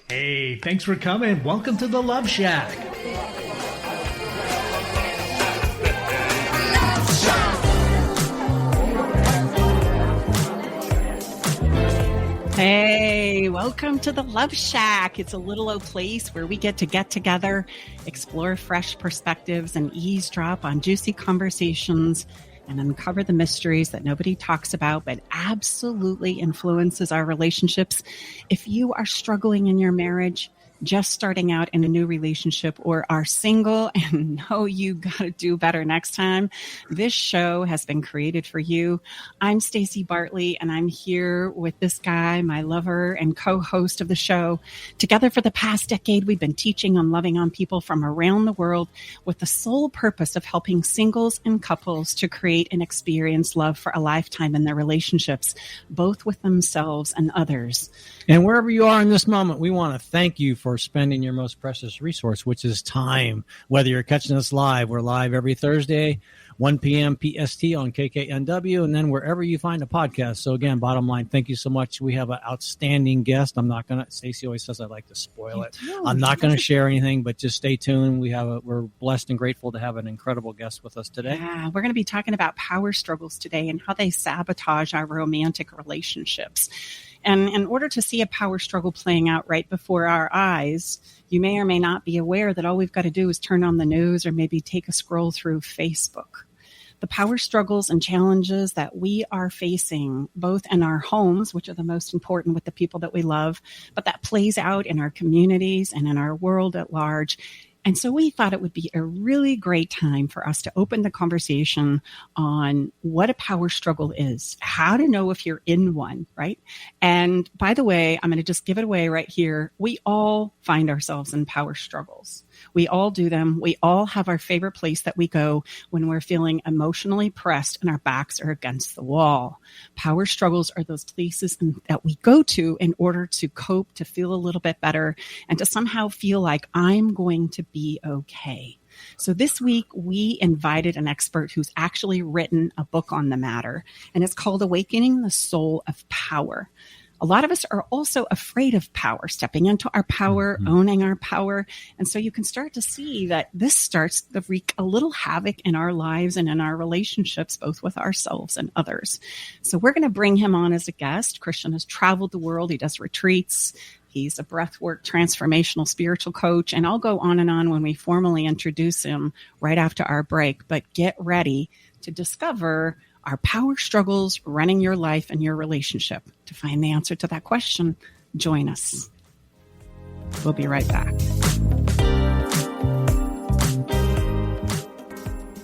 Hey, thanks for coming. Welcome to the Love Shack. Hey, welcome to the Love Shack. It's a little old place where we get together, explore fresh perspectives, and eavesdrop on juicy conversations and uncover the mysteries that nobody talks about but absolutely influences our relationships. If you are struggling in your marriage, just starting out in a new relationship, or are single and know you got to do better next time, this show has been created for you. I'm Stacey Bartley, and I'm here with this guy, my lover and co-host of the show. Together for the past decade, we've been teaching on loving on people from around the world with the sole purpose of helping singles and couples to create and experience love for a lifetime in their relationships, both with themselves and others. And wherever you are in this moment, we want to thank you for spending your most precious resource, which is time. Whether you're catching us live, we're live every Thursday, 1 p.m. PST on KKNW, and then wherever you find a podcast. So again, bottom line, thank you so much. We have an outstanding guest. I'm not going to, Stacey always says I like to spoil it. I'm not going to share anything, but just stay tuned. We're blessed and grateful to have an incredible guest with us today. Yeah, we're going to be talking about power struggles today and how they sabotage our romantic relationships. And in order to see a power struggle playing out right before our eyes, you may or may not be aware that all we've got to do is turn on the news or maybe take a scroll through Facebook. The power struggles and challenges that we are facing, both in our homes, which are the most important with the people that we love, but that plays out in our communities and in our world at large. And so we thought it would be a really great time for us to open the conversation on what a power struggle is, how to know if you're in one, right? And by the way, I'm going to just give it away right here. We all find ourselves in power struggles. We all do them. We all have our favorite place that we go when we're feeling emotionally pressed and our backs are against the wall. Power struggles are those places that we go to in order to cope, to feel a little bit better, and to somehow feel like I'm going to be okay. So this week, we invited an expert who's actually written a book on the matter, and it's called Awakening the Soul of Power. A lot of us are also afraid of power, stepping into our power, owning our power. And so you can start to see that this starts to wreak a little havoc in our lives and in our relationships, both with ourselves and others. So we're going to bring him on as a guest. Christian has traveled the world. He does retreats. He's a breathwork, transformational spiritual coach. And I'll go on and on when we formally introduce him right after our break. But get ready to discover our power struggles running your life and your relationship. To find the answer to that question, join us. We'll be right back.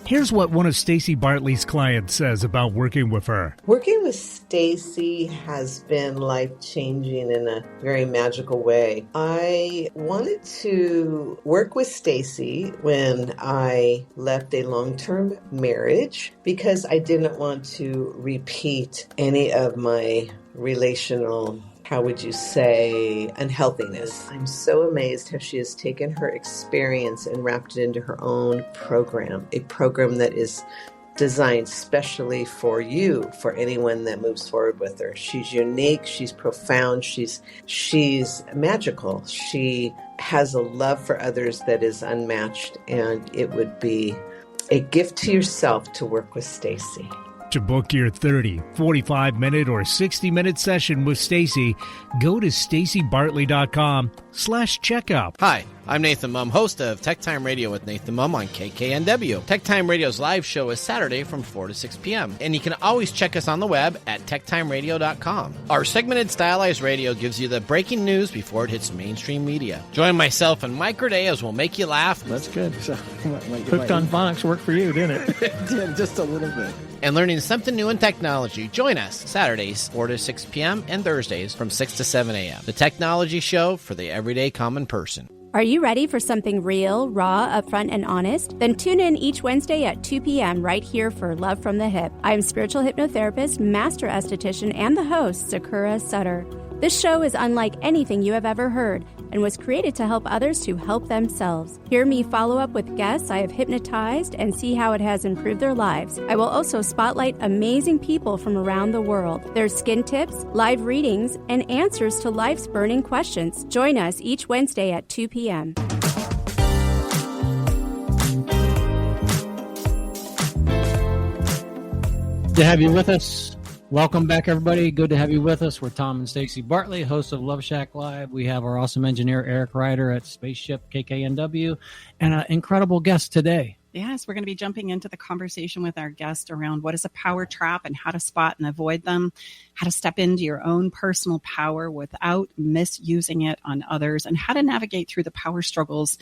Here's what one of Stacey Bartley's clients says about working with her. Working with Stacey has been life-changing in a very magical way. I wanted to work with Stacey when I left a long-term marriage because I didn't want to repeat any of my relational, how would you say, unhealthiness. I'm so amazed how she has taken her experience and wrapped it into her own program, a program that is designed specially for you, for anyone that moves forward with her. She's unique, she's profound, she's magical. She has a love for others that is unmatched, and it would be a gift to yourself to work with Stacey. To book your 30, 45-minute, or 60-minute session with Stacey, go to staceybartley.com/checkup. Hi, I'm Nathan Mumm, host of Tech Time Radio with Nathan Mumm on KKNW. Tech Time Radio's live show is Saturday from 4 to 6 p.m., and you can always check us on the web at techtimeradio.com. Our segmented stylized radio gives you the breaking news before it hits mainstream media. Join myself and Mike Corday as we'll make you laugh. That's good. So, Hooked on Phonics worked for you, didn't it? It did, just a little bit. And learning something new in technology. Join us Saturdays, 4 to 6 p.m., and Thursdays from 6 to 7 a.m. The technology show for the everyday common person. Are you ready for something real, raw, upfront, and honest? Then tune in each Wednesday at 2 p.m. right here for Love from the Hip. I'm spiritual hypnotherapist, master esthetician, and the host, Sakura Sutter. This show is unlike anything you have ever heard. and was created to help others to help themselves. Hear me follow up with guests I have hypnotized and see how it has improved their lives. I will also spotlight amazing people from around the world. There's skin tips, live readings, and answers to life's burning questions. Join us each Wednesday at 2 p.m. Good to have you with us. Welcome back, everybody. Good to have you with us. We're Tom and Stacy Bartley, hosts of Love Shack Live. We have our awesome engineer, Eric Ryder at Spaceship KKNW, and an incredible guest today. Yes, we're going to be jumping into the conversation with our guest around what is a power trap and how to spot and avoid them, how to step into your own personal power without misusing it on others, and how to navigate through the power struggles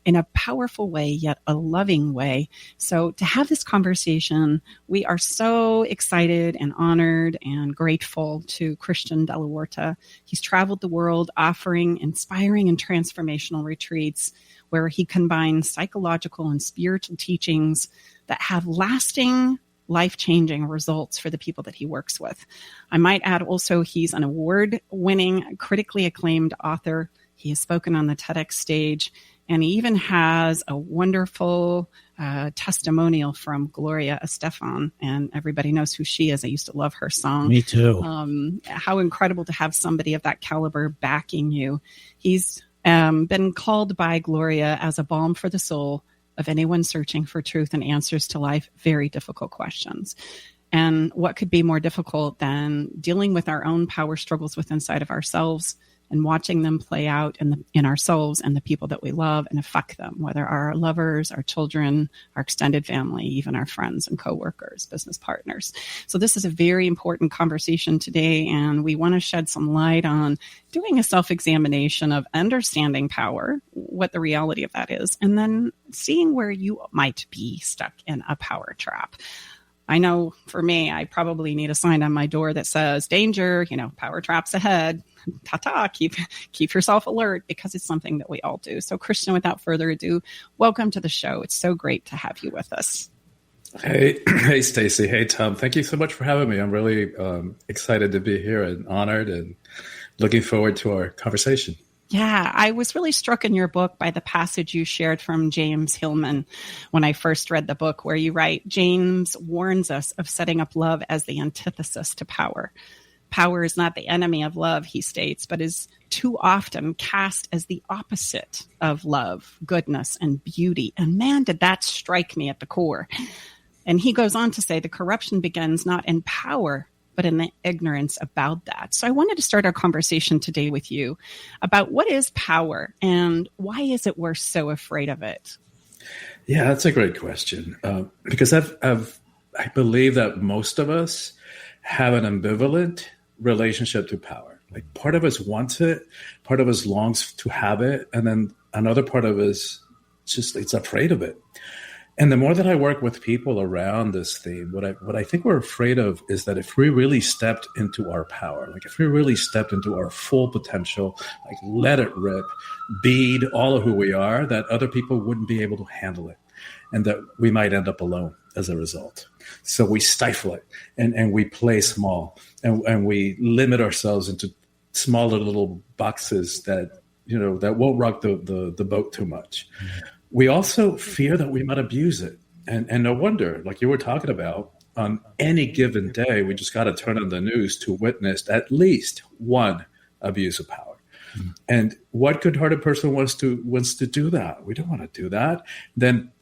in a powerful way, yet a loving way. So to have this conversation, we are so excited and honored and grateful to Christian de la Huerta. He's traveled the world offering inspiring and transformational retreats where he combines psychological and spiritual teachings that have lasting, life-changing results for the people that he works with. I might add also he's an award-winning, critically acclaimed author. He has spoken on the TEDx stage, and he even has a wonderful testimonial from Gloria Estefan, and everybody knows who she is. I used to love her song. Me too. How incredible to have somebody of that caliber backing you. He's been called by Gloria as a balm for the soul of anyone searching for truth and answers to life very difficult questions. And what could be more difficult than dealing with our own power struggles within inside of ourselves and watching them play out in ourselves and the people that we love and affect them, whether our lovers, our children, our extended family, even our friends and coworkers, business partners. So this is a very important conversation today, and we want to shed some light on doing a self-examination of understanding power, what the reality of that is, and then seeing where you might be stuck in a power trap. I know for me, I probably need a sign on my door that says, danger, power traps ahead. Ta-ta, keep yourself alert, because it's something that we all do. So Christian, without further ado, welcome to the show. It's so great to have you with us. Hey, Stacy. Hey, Tom. Thank you so much for having me. I'm really excited to be here and honored and looking forward to our conversation. Yeah, I was really struck in your book by the passage you shared from James Hillman when I first read the book, where you write, James warns us of setting up love as the antithesis to power. Power is not the enemy of love, he states, but is too often cast as the opposite of love, goodness, and beauty. And man, did that strike me at the core. And he goes on to say the corruption begins not in power, but in the ignorance about that. So I wanted to start our conversation today with you about what is power and why is it we're so afraid of it? Yeah, that's a great question. Because I believe that most of us have an ambivalent relationship to power. Like, part of us wants it, part of us longs to have it, and then another part of us it's afraid of it. And the more that I work with people around this theme, what I think we're afraid of is that if we really stepped into our power, like if we really stepped into our full potential, like let it rip, bead all of who we are, that other people wouldn't be able to handle it, and that we might end up alone as a result. So we stifle it and we play small and we limit ourselves into smaller little boxes that won't rock the boat too much. Mm-hmm. We also fear that we might abuse it. And no wonder, like you were talking about, on any given day, we just got to turn on the news to witness at least one abuse of power. Mm-hmm. And what good-hearted person wants to do that? We don't want to do that. Then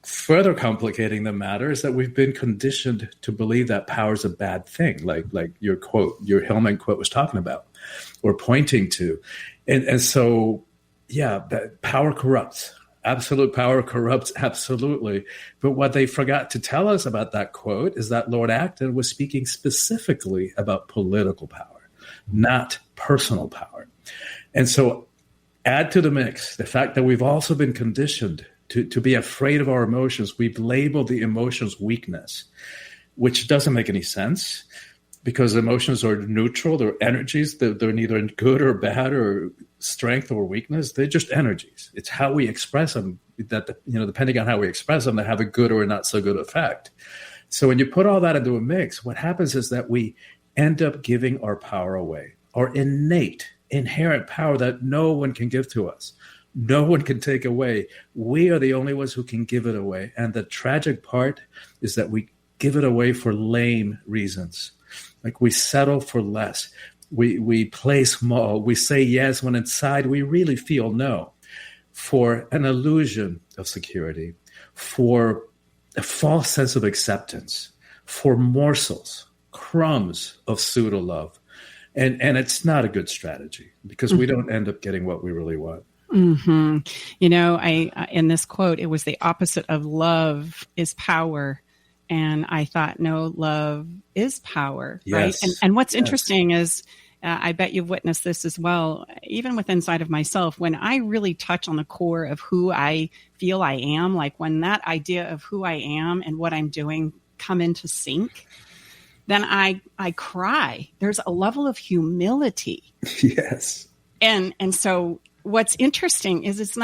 further complicating the matter is that we've been conditioned to believe that power is a bad thing, like your Hillman quote was talking about or pointing to. And so, yeah, that power corrupts. Absolute power corrupts, absolutely. But what they forgot to tell us about that quote is that Lord Acton was speaking specifically about political power, not personal power. And so add to the mix the fact that we've also been conditioned to be afraid of our emotions. We've labeled the emotions weakness, which doesn't make any sense because emotions are neutral. They're energies. They're neither good or bad or strength or weakness. They're just energies. It's how we express them that, depending on how we express them, they have a good or not so good effect. So when you put all that into a mix, what happens is that we end up giving our power away, our innate inherent power that no one can give to us. No one can take away. We are the only ones who can give it away. And the tragic part is that we give it away for lame reasons. Like we settle for less. We play small. We say yes when inside we really feel no, for an illusion of security, for a false sense of acceptance, for morsels, crumbs of pseudo love. And it's not a good strategy because we don't end up getting what we really want. Mm-hmm. You know, I in this quote, it was the opposite of love is power. And I thought, no, love is power, yes. right? And what's interesting is, I bet you've witnessed this as well, even with inside of myself, when I really touch on the core of who I feel I am, like when that idea of who I am and what I'm doing come into sync, then I cry. There's a level of humility. Yes. And so what's interesting is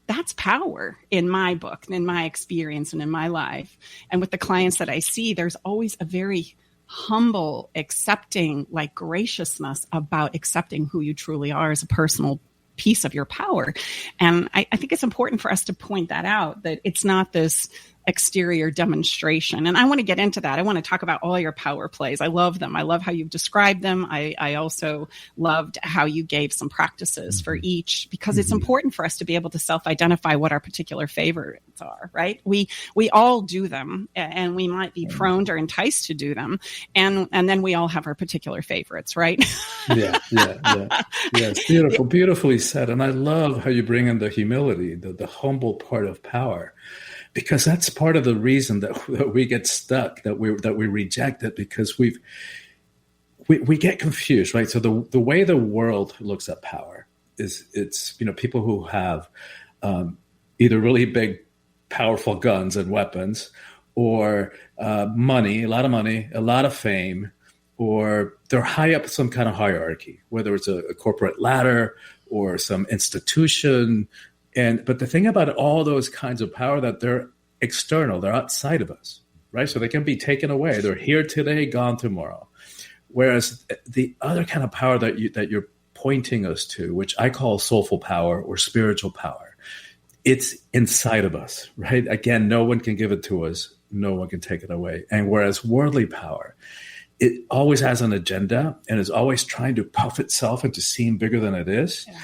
that's power in my book, in my experience, and in my life. And with the clients that I see, there's always a very humble, accepting, like graciousness about accepting who you truly are as a personal piece of your power. And I think it's important for us to point that out, that it's not this exterior demonstration. And I want to get into that. I want to talk about all your power plays. I love them. I love how you've described them. I also loved how you gave some practices for each, because it's important for us to be able to self-identify what our particular favorites are, right? We all do them, and we might be prone or enticed to do them. And then we all have our particular favorites, right? Yeah. Yes, beautiful, beautifully said. And I love how you bring in the humility, the humble part of power. Because that's part of the reason that we get stuck, that we reject it, because we get confused, right? So the way the world looks at power is it's people who have either really big, powerful guns and weapons, or money, a lot of money, a lot of fame, or they're high up some kind of hierarchy, whether it's a corporate ladder or some institution. But the thing about all those kinds of power, that they're external, they're outside of us, right? So they can be taken away. They're here today, gone tomorrow. Whereas the other kind of power that you're pointing us to, which I call soulful power or spiritual power, it's inside of us, right? Again, no one can give it to us. No one can take it away. And whereas worldly power, it always has an agenda and is always trying to puff itself into seem bigger than it is. Yeah.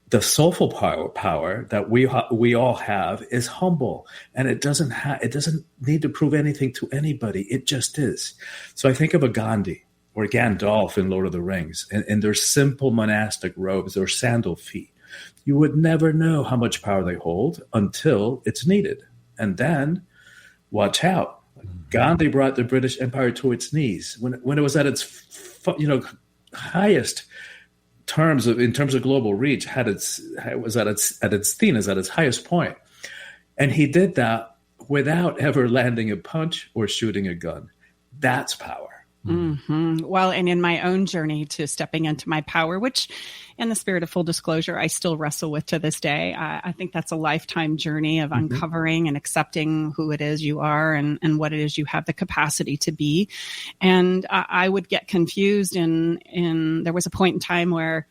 The soulful power that we all have is humble, and it doesn't need to prove anything to anybody. It just is. So I think of a Gandhi or Gandalf in Lord of the Rings, and their simple monastic robes or sandal feet. You would never know how much power they hold until it's needed, and then watch out. Gandhi brought the British Empire to its knees when it was at its highest. In terms of global reach, was at its thinnest, at its highest point, and he did that without ever landing a punch or shooting a gun. That's power. Mm-hmm. Well, and in my own journey to stepping into my power, which in the spirit of full disclosure, I still wrestle with to this day. I think that's a lifetime journey of uncovering and accepting who it is you are and what it is you have the capacity to be. And I would get confused there was a point in time where,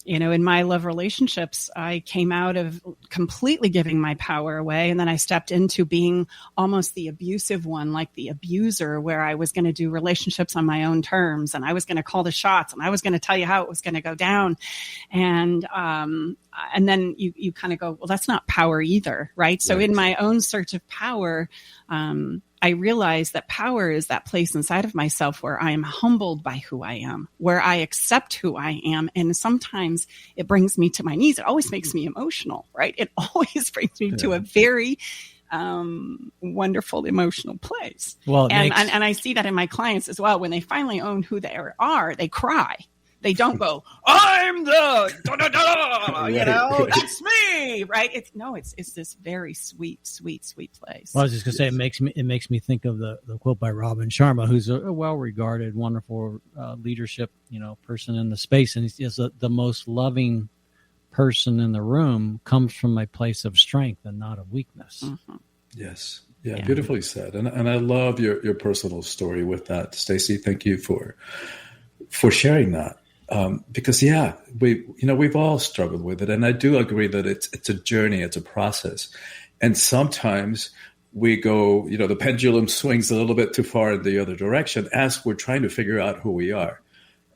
in my love relationships, I came out of completely giving my power away. And then I stepped into being almost the abusive one, like the abuser, where I was going to do relationships on my own terms, and I was going to call the shots, and I was going to tell you how it was going to go down. And then you kind of go, well, that's not power either, right? So in my own search of power, I realized that power is that place inside of myself where I am humbled by who I am, where I accept who I am. And sometimes it brings me to my knees. It always makes me emotional, right? It always brings me to a very wonderful emotional place. Well, and I see that in my clients as well. When they finally own who they are, they cry. They don't go, I'm the, that's me, right? It's this very sweet, sweet, sweet place. Well, I was just going to say, it makes me think of the quote by Robin Sharma, who's a well-regarded, wonderful leadership, person in the space. And he's the most loving person in the room comes from a place of strength and not of weakness. Mm-hmm. Yes. Yeah, beautifully said. And I love your personal story with that, Stacey. Thank you for sharing that. Because we've all struggled with it, and I do agree that it's a journey, it's a process, and sometimes we go, the pendulum swings a little bit too far in the other direction as we're trying to figure out who we are.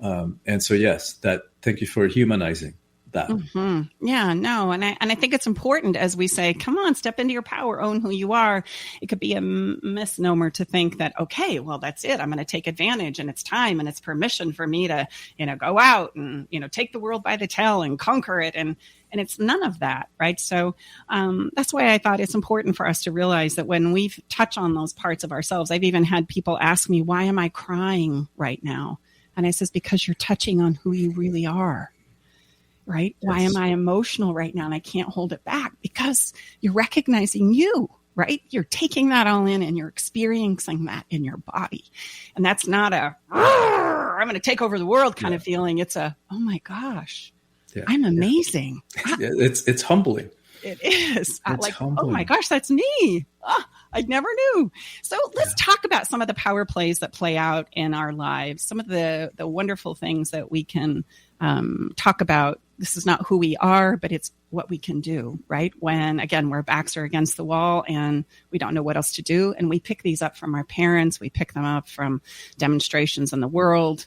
And so, yes, thank you for humanizing that. Mm-hmm. Yeah, no. And I think it's important as we say, come on, step into your power, own who you are. It could be a misnomer to think that, okay, well, that's it. I'm going to take advantage, and it's time and it's permission for me to, go out and, take the world by the tail and conquer it. And it's none of that. Right. So that's why I thought it's important for us to realize that when we touch on those parts of ourselves, I've even had people ask me, why am I crying right now? And I says, because you're touching on who you really are. Right? Yes. Why am I emotional right now and I can't hold it back? Because you're recognizing you, right? You're taking that all in and you're experiencing that in your body. And that's not I'm going to take over the world kind of feeling. It's oh my gosh, I'm amazing. It's humbling. It is. Humbling. Oh my gosh, that's me. I never knew. So let's talk about some of the power plays that play out in our lives. Some of the wonderful things that we can talk about. This is not who we are, but it's what we can do, right? When, again, our backs are against the wall and we don't know what else to do. And we pick these up from our parents. We pick them up from demonstrations in the world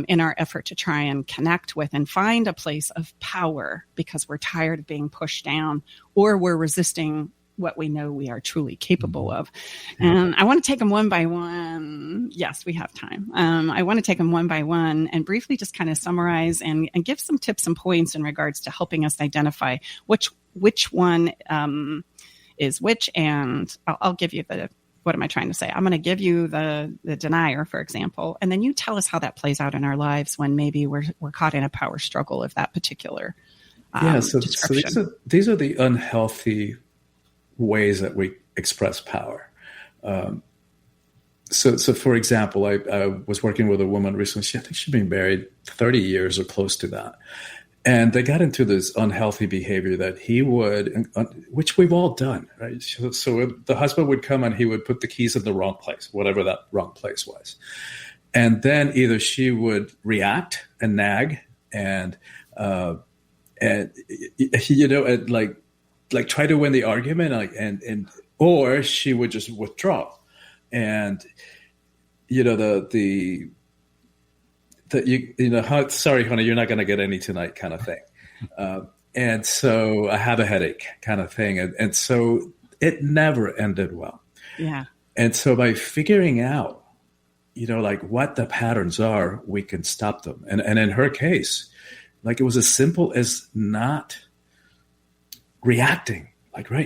in our effort to try and connect with and find a place of power because we're tired of being pushed down or we're resisting what we know we are truly capable of. And I want to take them one by one. Yes, we have time. I want to take them one by one and briefly just kind of summarize and give some tips and points in regards to helping us identify which one is which. And I'll give you what am I trying to say? I'm going to give you the denier, for example, and then you tell us how that plays out in our lives when maybe we're caught in a power struggle of that particular so these are the unhealthy ways that we express power. So for example, I was working with a woman recently. I think she'd been married 30 years or close to that. And they got into this unhealthy behavior that he would, which we've all done, right? So the husband would come and he would put the keys in the wrong place, whatever that wrong place was. And then either she would react and nag and try to win the argument, or she would just withdraw, and sorry, honey, you're not going to get any tonight, kind of thing, and so I have a headache, kind of thing, and so it never ended well. Yeah, and so by figuring out, what the patterns are, we can stop them, and in her case, it was as simple as not reacting,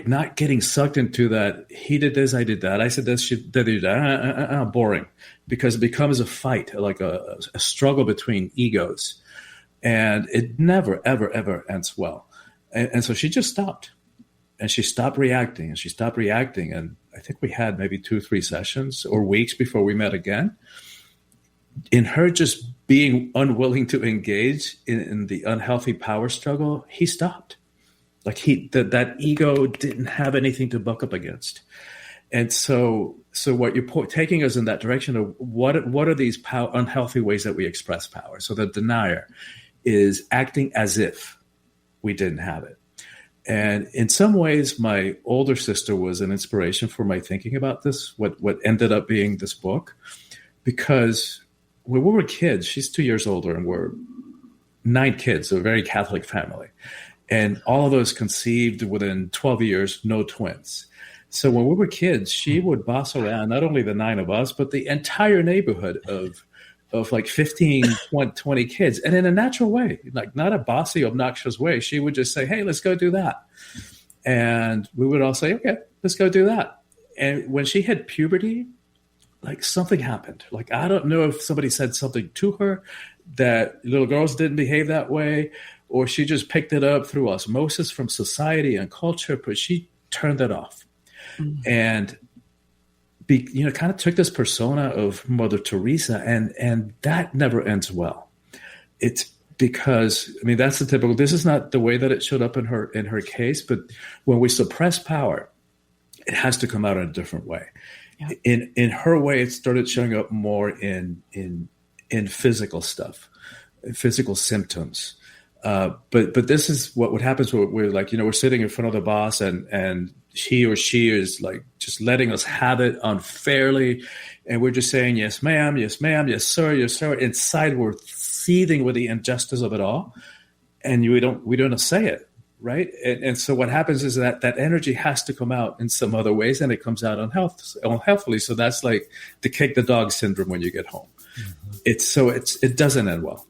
not getting sucked into that. He did this, I did that. I said this, she did that. Boring, because it becomes a fight, like a struggle between egos, and it never, ever, ever ends well. And so she just stopped, and she stopped reacting, and I think we had maybe 2-3 sessions or weeks before we met again. In her just being unwilling to engage in the unhealthy power struggle, he stopped. That ego didn't have anything to buck up against. And so what you're taking us in that direction of what are these unhealthy ways that we express power? So the denier is acting as if we didn't have it. And in some ways, my older sister was an inspiration for my thinking about this, what ended up being this book, because when we were kids, she's 2 years older and we're 9 kids, a very Catholic family. And all of those conceived within 12 years, no twins. So when we were kids, she would boss around not only the 9 of us, but the entire neighborhood of 15, 20 kids. And in a natural way, not a bossy, obnoxious way. She would just say, hey, let's go do that. And we would all say, okay, let's go do that. And when she hit puberty, something happened. I don't know if somebody said something to her that little girls didn't behave that way, or she just picked it up through osmosis from society and culture, but she turned it off. Mm-hmm. And kind of took this persona of Mother Teresa, and that never ends well. It's because, that's the typical, this is not the way that it showed up in her case, but when we suppress power, it has to come out in a different way. Yeah. In her way, it started showing up more in physical stuff. physical symptoms. But this is what happens when we're like, we're sitting in front of the boss and he or she is like just letting us have it unfairly. And we're just saying, yes, ma'am, yes, sir, yes, sir. Inside, we're seething with the injustice of it all. And we don't say it. Right. And so what happens is that energy has to come out in some other ways, and it comes out unhealthfully. So that's like the kick the dog syndrome when you get home. Mm-hmm. It doesn't end well.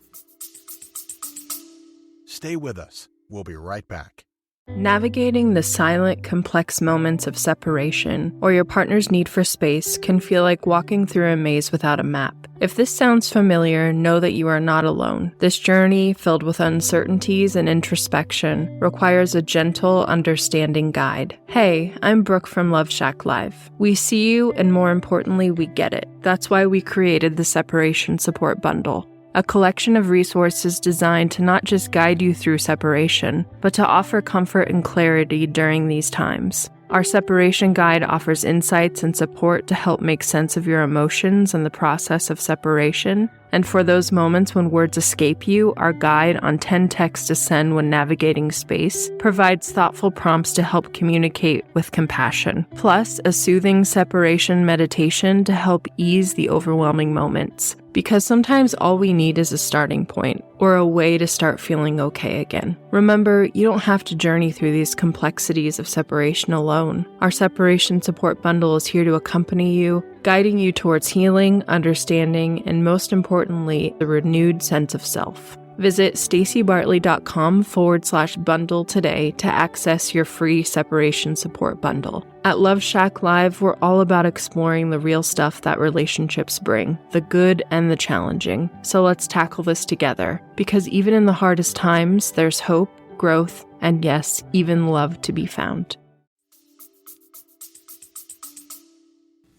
Stay with us. We'll be right back. Navigating the silent, complex moments of separation or your partner's need for space can feel like walking through a maze without a map. If this sounds familiar, know that you are not alone. This journey, filled with uncertainties and introspection, requires a gentle, understanding guide. Hey, I'm Brooke from Love Shack Live. We see you, and more importantly, we get it. That's why we created the Separation Support Bundle, a collection of resources designed to not just guide you through separation, but to offer comfort and clarity during these times. Our separation guide offers insights and support to help make sense of your emotions and the process of separation. And for those moments when words escape you, our guide on 10 texts to send when navigating space provides thoughtful prompts to help communicate with compassion, plus a soothing separation meditation to help ease the overwhelming moments. Because sometimes all we need is a starting point, or a way to start feeling okay again. Remember, you don't have to journey through these complexities of separation alone. Our Separation Support Bundle is here to accompany you, guiding you towards healing, understanding, and most importantly, the renewed sense of self. Visit stacybartley.com/bundle today to access your free separation support bundle. At Love Shack Live, we're all about exploring the real stuff that relationships bring, the good and the challenging. So let's tackle this together, because even in the hardest times, there's hope, growth, and yes, even love to be found.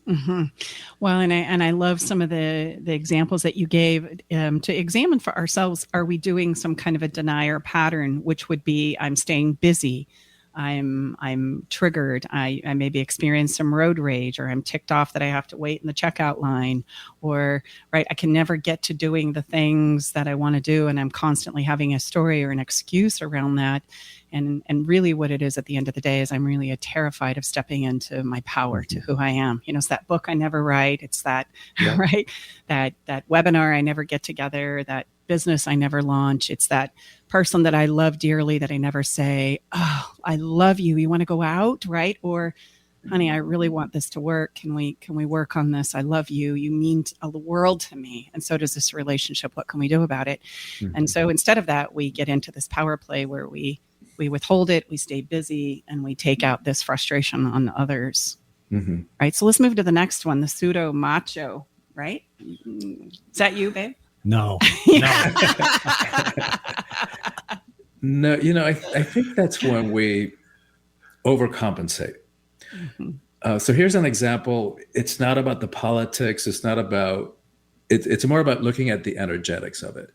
Mm-hmm. Well, and I love some of the examples that you gave to examine for ourselves. Are we doing some kind of a denier pattern, which would be I'm staying busy, I'm triggered, I maybe experience some road rage, or I'm ticked off that I have to wait in the checkout line, or right, I can never get to doing the things that I want to do, and I'm constantly having a story or an excuse around that. And really what it is at the end of the day is I'm really terrified of stepping into my power, to who I am. It's that book I never write. It's that, right? That webinar I never get together, that business I never launch. It's that person that I love dearly that I never say, oh, I love you. You want to go out, right? Or, honey, I really want this to work. Can we work on this? I love you. You mean the world to me. And so does this relationship. What can we do about it? Mm-hmm. And so instead of that, we get into this power play where we withhold it, we stay busy, and we take out this frustration on others. Mm-hmm. Right? So let's move to the next one, the pseudo macho, right? Is that you, babe? No. No, I think that's when we overcompensate. Mm-hmm. So here's an example. It's not about the politics. It's not about, it's more about looking at the energetics of it.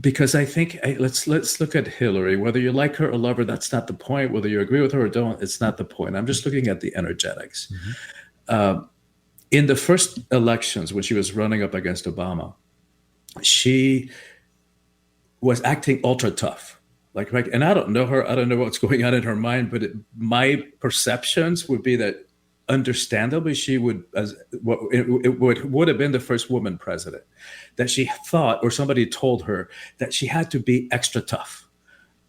Because I think let's look at Hillary. Whether you like her or love her, that's not the point. Whether you agree with her or don't, it's not the point. I'm just looking at the energetics. Mm-hmm. In the first elections, when she was running up against Obama, she was acting ultra tough. And I don't know her. I don't know what's going on in her mind, but my perceptions would be that understandably, she would, it would have been the first woman president, that she thought, or somebody told her, that she had to be extra tough.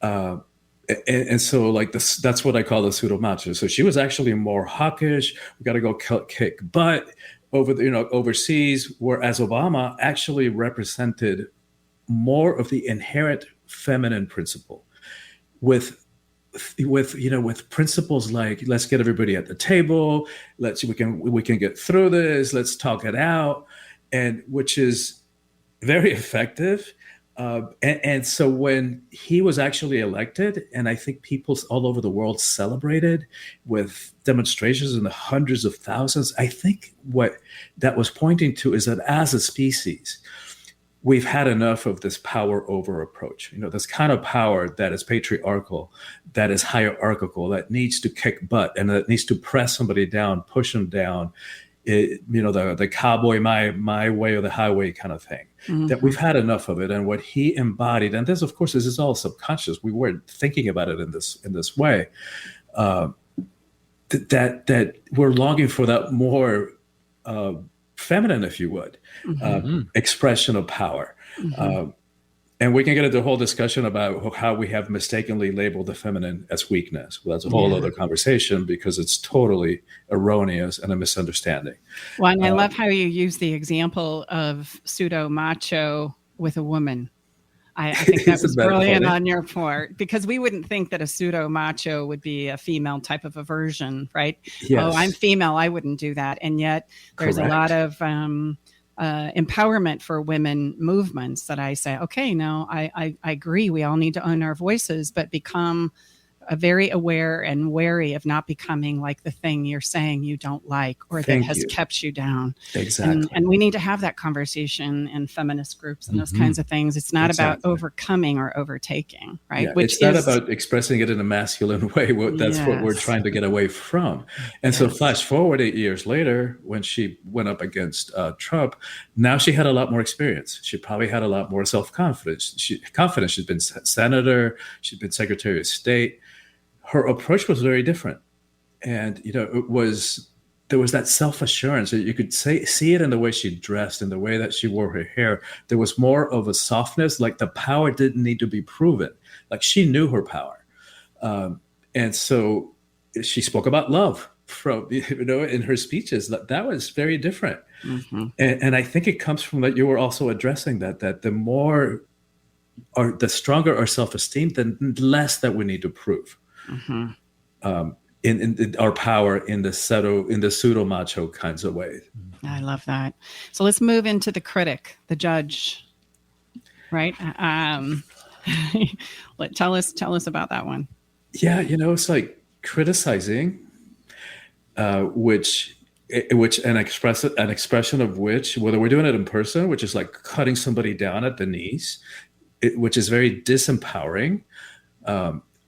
And so that's what I call the pseudo macho. So she was actually more hawkish. We got to go kick butt overseas, whereas Obama actually represented more of the inherent feminine principle with principles like, let's get everybody at the table, we can get through this, let's talk it out, and which is very effective. And so when he was actually elected, and I think people all over the world celebrated with demonstrations in the hundreds of thousands, I think what that was pointing to is that as a species, we've had enough of this power over approach, this kind of power that is patriarchal, that is hierarchical, that needs to kick butt and that needs to press somebody down, push them down. the cowboy, my way or the highway kind of thing. That we've had enough of it. And what he embodied, and this, of course, this is all subconscious. We weren't thinking about it in this way. That we're longing for that more feminine, if you would, expression of power. And we can get into a whole discussion about how we have mistakenly labeled the feminine as weakness. Well, that's a whole other conversation, because it's totally erroneous and a misunderstanding. Well, and I love how you use the example of pseudo macho with a woman. I think that was brilliant on your part, because we wouldn't think that a pseudo macho would be a female type of a version, right? Yes. Oh, I'm female, I wouldn't do that. And yet there's a lot of empowerment for women movements that I say, okay, no, I agree. We all need to own our voices, but become very aware and wary of not becoming like the thing you're saying you don't like, or that has kept you down. Exactly. And we need to have that conversation in feminist groups and those kinds of things. It's not about overcoming or overtaking, right? Yeah, it's not about expressing it in a masculine way. That's what we're trying to get away from. And so flash forward 8 years later, when she went up against Trump, now she had a lot more experience. She probably had a lot more self-confidence. She'd been senator, she'd been secretary of state. Her approach was very different. And, there was that self-assurance that you could see it in the way she dressed, in the way that she wore her hair. There was more of a softness, like the power didn't need to be proven. Like she knew her power. And so she spoke about love in her speeches. That was very different. And I think it comes from that you were also addressing that the more or the stronger our self-esteem, the less that we need to prove. In our power in the pseudo macho kinds of ways. I love that. So let's move into the critic, the judge, right? Tell us about that one. Yeah, it's like criticizing, which an expression of which, whether we're doing it in person, which is like cutting somebody down at the knees, which is very disempowering.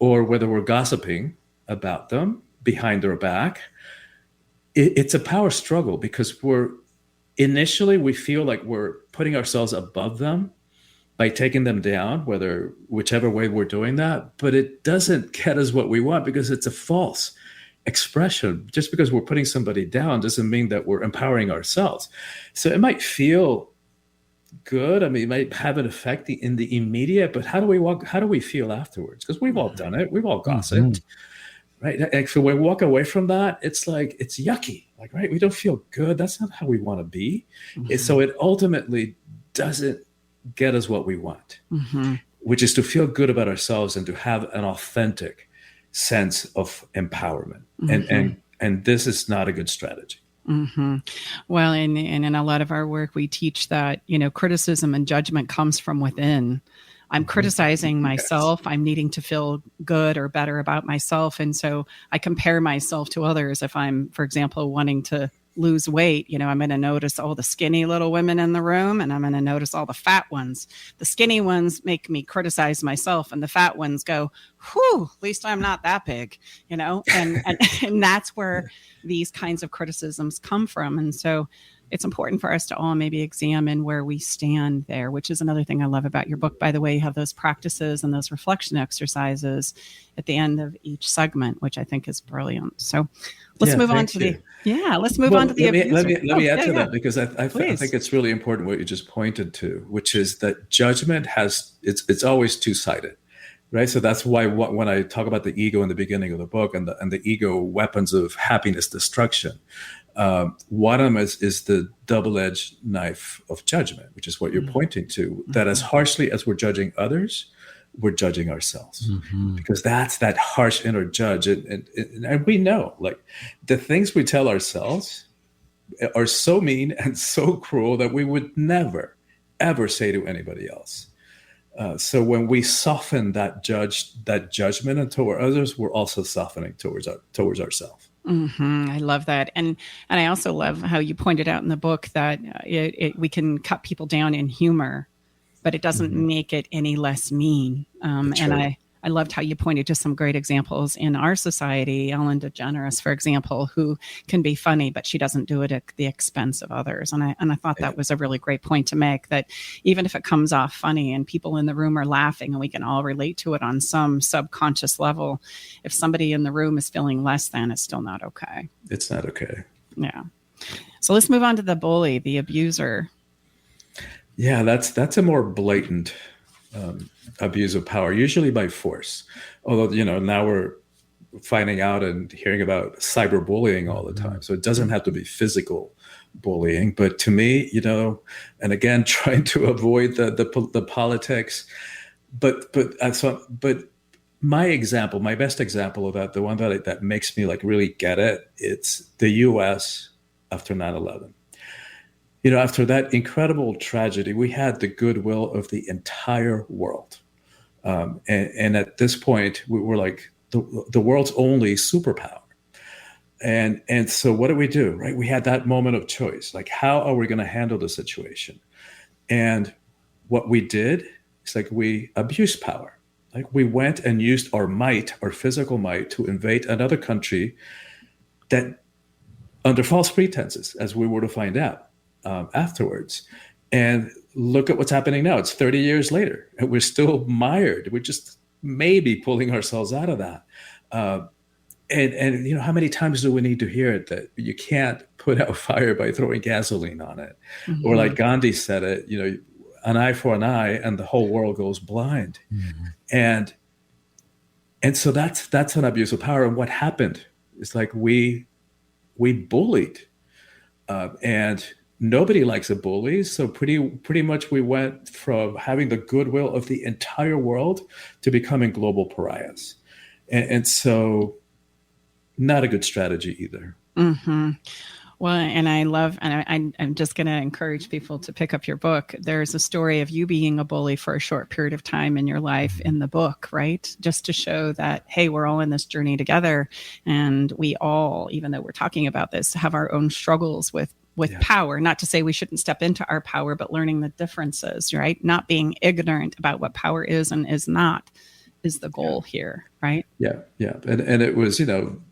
Or whether we're gossiping about them behind their back, it's a power struggle, because we feel like we're putting ourselves above them by taking them down, whichever way we're doing that, but it doesn't get us what we want, because it's a false expression. Just because we're putting somebody down doesn't mean that we're empowering ourselves. So it might feel good. I mean, it might have an effect in the immediate, but how do we feel afterwards? Because we've all done it. We've all gossiped, right? Actually, when we walk away from that, it's like, it's yucky. Like, right? We don't feel good. That's not how we want to be. So it ultimately doesn't get us what we want, which is to feel good about ourselves and to have an authentic sense of empowerment. And this is not a good strategy. Well, and in a lot of our work, we teach that, criticism and judgment comes from within. I'm criticizing myself. I'm needing to feel good or better about myself. And so I compare myself to others. If I'm, for example, wanting to lose weight, I'm going to notice all the skinny little women in the room, and I'm going to notice all the fat ones. The skinny ones make me criticize myself, and the fat ones go, whew, at least I'm not that big, and that's where these kinds of criticisms come from. And so it's important for us to all maybe examine where we stand there, which is another thing I love about your book. By the way, you have those practices and those reflection exercises at the end of each segment, which I think is brilliant. So let's move on to the Let me add to that, because I think it's really important what you just pointed to, which is that judgment it's always two-sided, right? So that's why when I talk about the ego in the beginning of the book and the ego weapons of happiness destruction, one of them is the double-edged knife of judgment, which is what you're pointing to, that as harshly as we're judging others, we're judging ourselves, because that's that harsh inner judge. And we know, like, the things we tell ourselves are so mean and so cruel that we would never, ever say to anybody else. So when we soften that judgment toward others, we're also softening towards ourselves. I love that. And I also love how you pointed out in the book that we can cut people down in humor, but it doesn't make it any less mean. And I loved how you pointed to some great examples in our society. Ellen DeGeneres, for example, who can be funny, but she doesn't do it at the expense of others. And I thought that was a really great point to make, that even if it comes off funny and people in the room are laughing and we can all relate to it on some subconscious level, if somebody in the room is feeling less than, it's still not okay. It's not okay. Yeah. So let's move on to the bully, the abuser. Yeah, that's a more blatant abuse of power, usually by force. Although, now we're finding out and hearing about cyberbullying all the time. So it doesn't have to be physical bullying. But to me, and again, trying to avoid the politics. But my best example of that, the one that makes me like really get it, it's the U.S. after 9/11. After that incredible tragedy, we had the goodwill of the entire world. And at this point, we were like the world's only superpower. And so what do we do, right? We had that moment of choice. Like, how are we going to handle the situation? And what we did is like we abused power. Like we went and used our might, our physical might, to invade another country that under false pretenses, as we were to find out afterwards. And look at what's happening now. It's 30 years later, and we're still mired. We're just maybe pulling ourselves out of that. And how many times do we need to hear it, that you can't put out fire by throwing gasoline on it? Mm-hmm. Or like Gandhi said it, an eye for an eye and the whole world goes blind. Mm-hmm. And so that's an abuse of power. And what happened is like we bullied, and nobody likes a bully. So pretty much we went from having the goodwill of the entire world to becoming global pariahs. And so not a good strategy either. Mm-hmm. Well, and I'm just going to encourage people to pick up your book. There's a story of you being a bully for a short period of time in your life in the book, right? Just to show that, hey, we're all in this journey together. And we all, even though we're talking about this, have our own struggles with power. Not to say we shouldn't step into our power, but learning the differences, right? Not being ignorant about what power is and is not is the goal here, right? Yeah. And it was,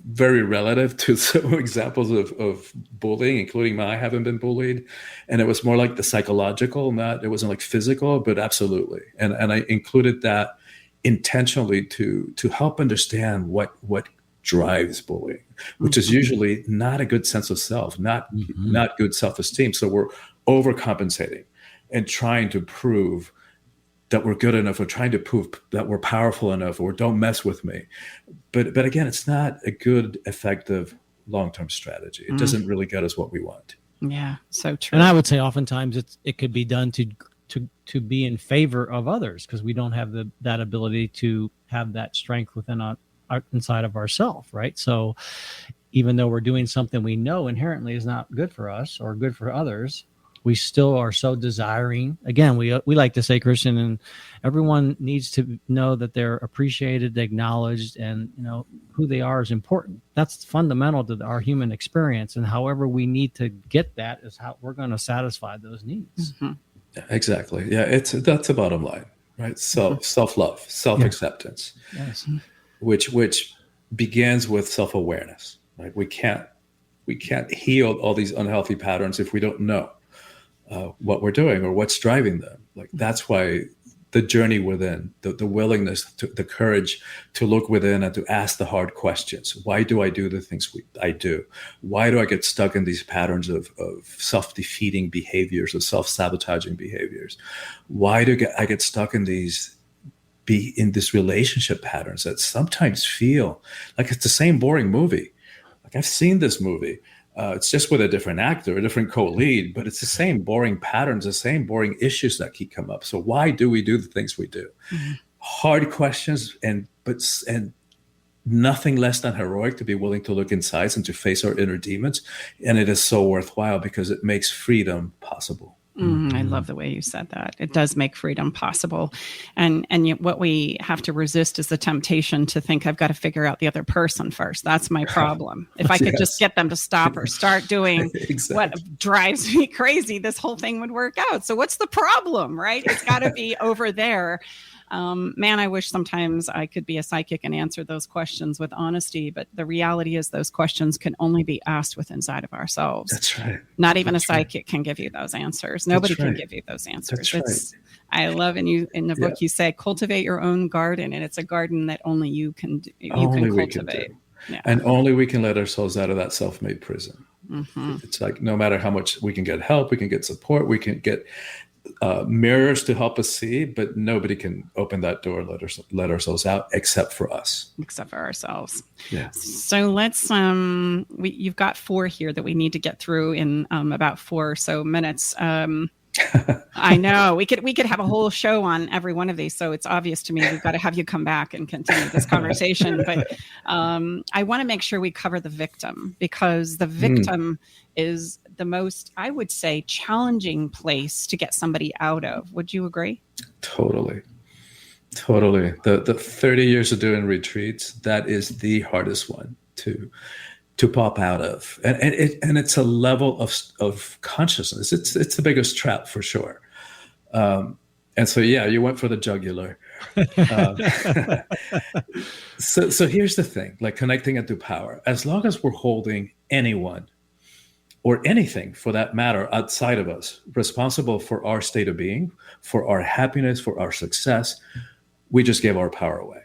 very relative to some examples of bullying, including I haven't been bullied. And it was more like the psychological, it wasn't like physical, but absolutely. And I included that intentionally to help understand what drives bullying, which is usually not a good sense of self, not good self-esteem. So we're overcompensating and trying to prove that we're good enough, or trying to prove that we're powerful enough, or don't mess with me. But again, it's not a good, effective long-term strategy. It doesn't really get us what we want. Yeah, so true. And I would say oftentimes it could be done to be in favor of others, because we don't have that ability to have that strength within our inside of ourselves, right? So even though we're doing something we know inherently is not good for us or good for others, we still are so desiring. Again, we like to say, Christian, and everyone needs to know that they're appreciated, acknowledged, and who they are is important. That's fundamental to our human experience. And however we need to get that is how we're going to satisfy those needs. Mm-hmm. Exactly. Yeah, that's the bottom line, right? Self-love, self-acceptance, yes. Which begins with self-awareness, right? We can't heal all these unhealthy patterns if we don't know what we're doing or what's driving them. Like, that's why the journey within, the willingness, the courage to look within and to ask the hard questions. Why do I do the things I do? Why do I get stuck in these patterns of self-defeating behaviors, of self-sabotaging behaviors? Why do I get stuck in these relationship patterns that sometimes feel like it's the same boring movie? Like, I've seen this movie. It's just with a different actor, a different co-lead, but it's the same boring patterns, the same boring issues that keep coming up. So why do we do the things we do? Mm-hmm. Hard questions, and nothing less than heroic to be willing to look inside and to face our inner demons. And it is so worthwhile because it makes freedom possible. I love the way you said that. It does make freedom possible. And yet what we have to resist is the temptation to think, I've got to figure out the other person first. That's my problem. If I could just get them to stop or start doing what drives me crazy, this whole thing would work out. So what's the problem, right? It's got to be over there. Man, I wish sometimes I could be a psychic and answer those questions with honesty. But the reality is those questions can only be asked with inside of ourselves. That's right. Not even a psychic can give you those answers. Nobody can give you those answers. That's right. I love in the book, you say, cultivate your own garden. And it's a garden that only you can cultivate. Yeah. And only we can let ourselves out of that self-made prison. Mm-hmm. It's like no matter how much we can get help, we can get support, we can get mirrors to help us see, but nobody can open that door and let ourselves out except for us. Except for ourselves. Yeah. So let's you've got 4 here that we need to get through in about 4 or so minutes. I know we could have a whole show on every one of these. So it's obvious to me we've got to have you come back and continue this conversation. But I want to make sure we cover the victim, because the victim is the most, I would say, challenging place to get somebody out of. Would you agree? Totally. The 30 years of doing retreats, that is the hardest one to pop out of, and it's a level of consciousness. It's the biggest trap for sure. And so you went for the jugular. So here's the thing: like connecting it to power. As long as we're holding anyone or anything, for that matter, outside of us, responsible for our state of being, for our happiness, for our success, we just gave our power away.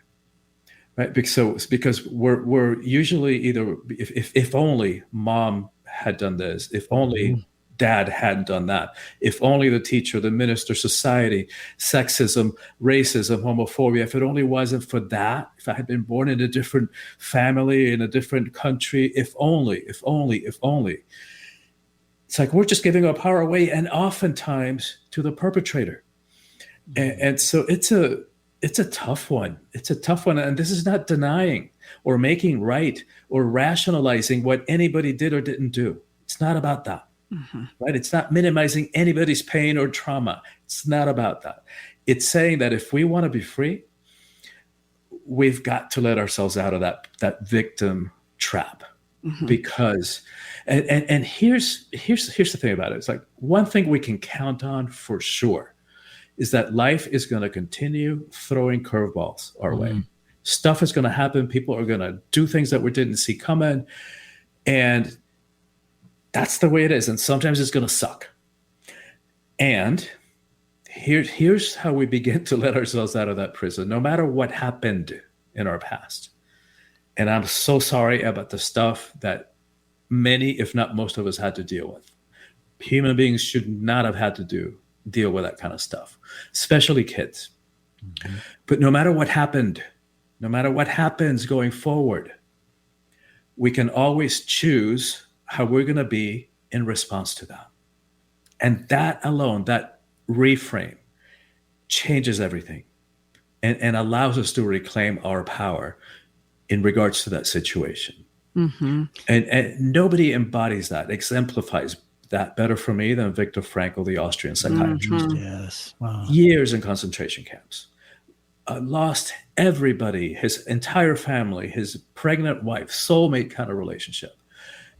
Right, because we're usually either if only mom had done this, if only dad hadn't done that, if only the teacher, the minister, society, sexism, racism, homophobia, if it only wasn't for that, if I had been born in a different family, in a different country, if only. It's like we're just giving our power away, and oftentimes to the perpetrator. And so it's a tough one. It's a tough one. And this is not denying or making right or rationalizing what anybody did or didn't do. It's not about that, right? It's not minimizing anybody's pain or trauma. It's not about that. It's saying that if we want to be free, we've got to let ourselves out of that victim trap. Because, and here's the thing about it. It's like one thing we can count on for sure is that life is going to continue throwing curveballs our way. Stuff is going to happen. People are going to do things that we didn't see coming. And that's the way it is. And sometimes it's going to suck. And here's how we begin to let ourselves out of that prison, no matter what happened in our past. And I'm so sorry about the stuff that many, if not most of us, had to deal with. Human beings should not have had to deal with that kind of stuff, especially kids. But no matter what happened, no matter what happens going forward, we can always choose how we're going to be in response to that. And that alone, that reframe, changes everything and allows us to reclaim our power in regards to that situation. And nobody embodies that, exemplifies that better for me than Viktor Frankl, the Austrian psychiatrist. Yes. Wow. Years in concentration camps. Lost everybody, his entire family, his pregnant wife, soulmate kind of relationship.